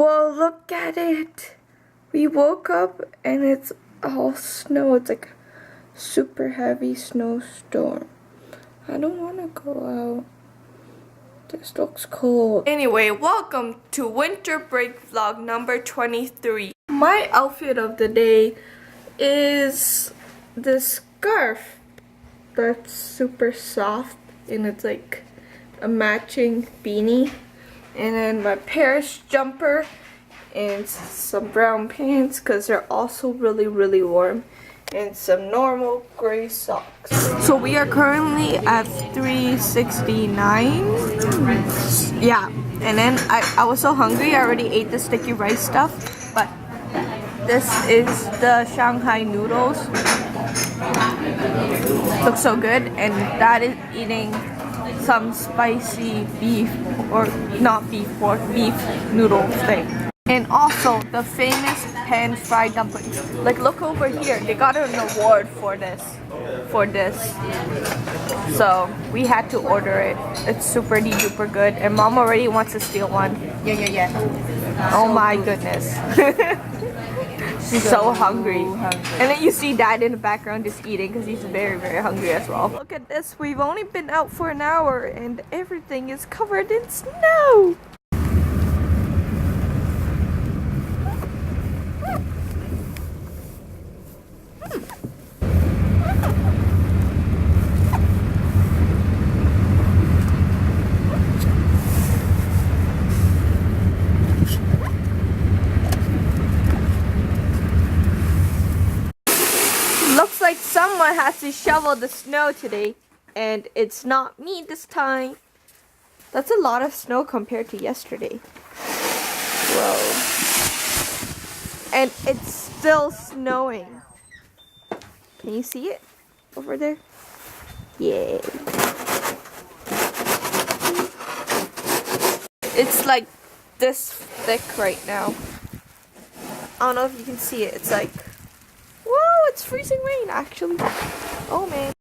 Well, look at it. We woke up and it's all snow. It's like a super heavy snowstorm. I don't want to go out. This looks cold. Anyway, welcome to winter break vlog number 23. My outfit of the day is this scarf that's super soft and it's like a matching beanie. And then my Paris jumper and some brown pants because they're also really warm. And some normal gray socks. So we are currently at 369. Yeah, and then I was so hungry. I already ate the sticky rice stuff, but this is the Shanghai noodles. Looks so good, and Dad is eating some spicy beef, or not beef, pork beef noodle thing. And also the famous pan fried dumplings. Like, look over here, they got an award for this. So we had to order it. It's super duper good, and Mom already wants to steal one. Yeah. Oh my goodness. She's so hungry. And then you see Dad in the background just eating because he's very hungry as well. Look at this, we've only been out for an hour and everything is covered in snow. Looks like someone has to shovel the snow today, and it's not me this time. That's a lot of snow compared to yesterday. Whoa. And it's still snowing. Can you see it over there? Yay. It's like this thick right now. I don't know if you can see it. It's like, whoa, it's freezing rain actually. Oh man.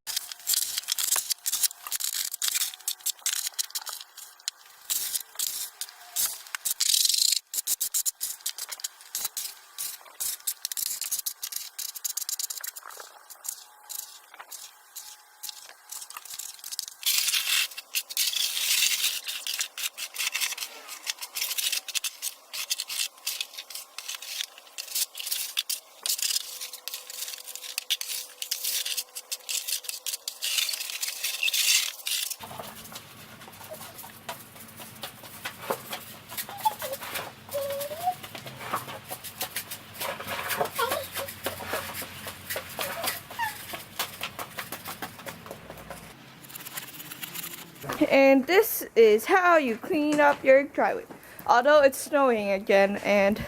And this is how you clean up your driveway. Although it's snowing again and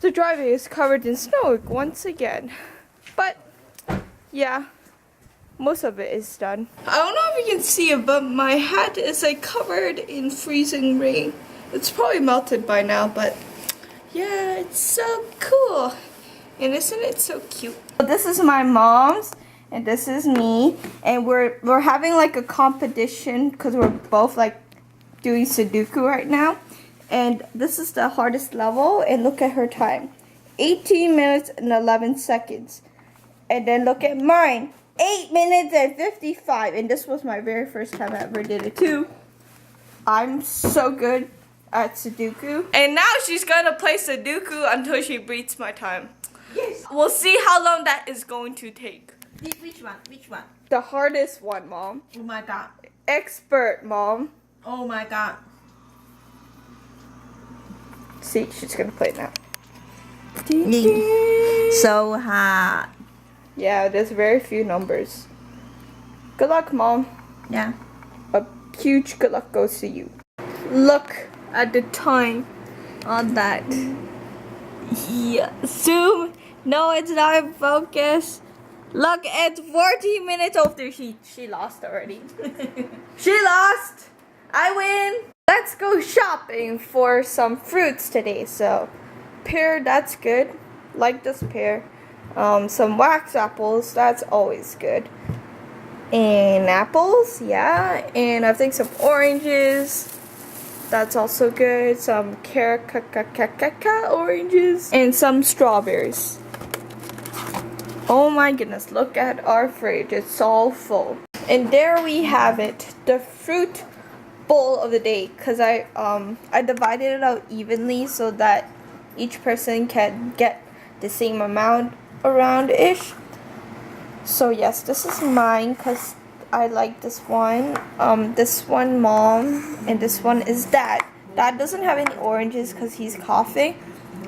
the driveway is covered in snow once again. But yeah, most of it is done. I don't know if you can see it, but my hat is like covered in freezing rain. It's probably melted by now, but yeah, it's so cool. And isn't it so cute? This is my mom's. And this is me, and we're having like a competition because we're both like doing Sudoku right now. And this is the hardest level, and look at her time. 18 minutes and 11 seconds. And then look at mine. 8 minutes and 55. And this was my very first time I ever did it too. I'm so good at Sudoku. And now she's gonna play Sudoku until she beats my time. Yes. We'll see how long that is going to take. Which one? The hardest one, Mom. Oh my god. Expert, Mom. Oh my god. See, she's gonna play now. So hard. Yeah, there's very few numbers. Good luck, Mom. Yeah. A huge good luck goes to you. Look at the time on that. Yeah. Zoom. No, it's not in focus. Look, it's 14 minutes after she lost already. She lost! I win! Let's go shopping for some fruits today. So, pear, that's good. Like this pear. Some wax apples, that's always good. And apples, yeah. And I think some oranges. That's also good. Some oranges and some strawberries. Oh my goodness, look at our fridge. It's all full. And there we have it, the fruit bowl of the day, because I divided it out evenly so that each person can get the same amount around-ish. So yes, this is mine because I like this one. This one mom, and this one is dad. Dad doesn't have any oranges because he's coughing.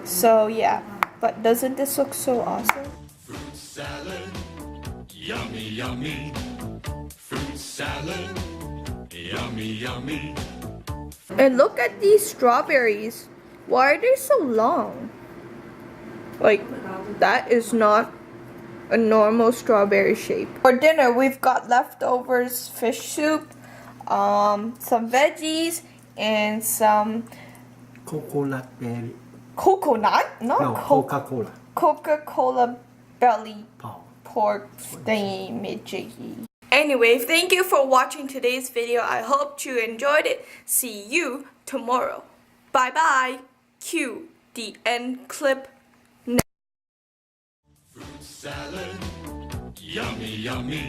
So yeah, but doesn't this look so awesome? Fruit salad, yummy, yummy. Fruit salad, yummy, yummy. And look at these strawberries. Why are they so long? Like, that is not a normal strawberry shape. For dinner, we've got leftovers, fish soup, some veggies, and some coconut berry. coconut? Not No, Coca-Cola. Coca-Cola belly Pow. pork thingy majiggy. Anyway, thank you for watching today's video. I hope you enjoyed it. See you tomorrow. Bye bye. Cue the end clip. Fruit salad, yummy, yummy.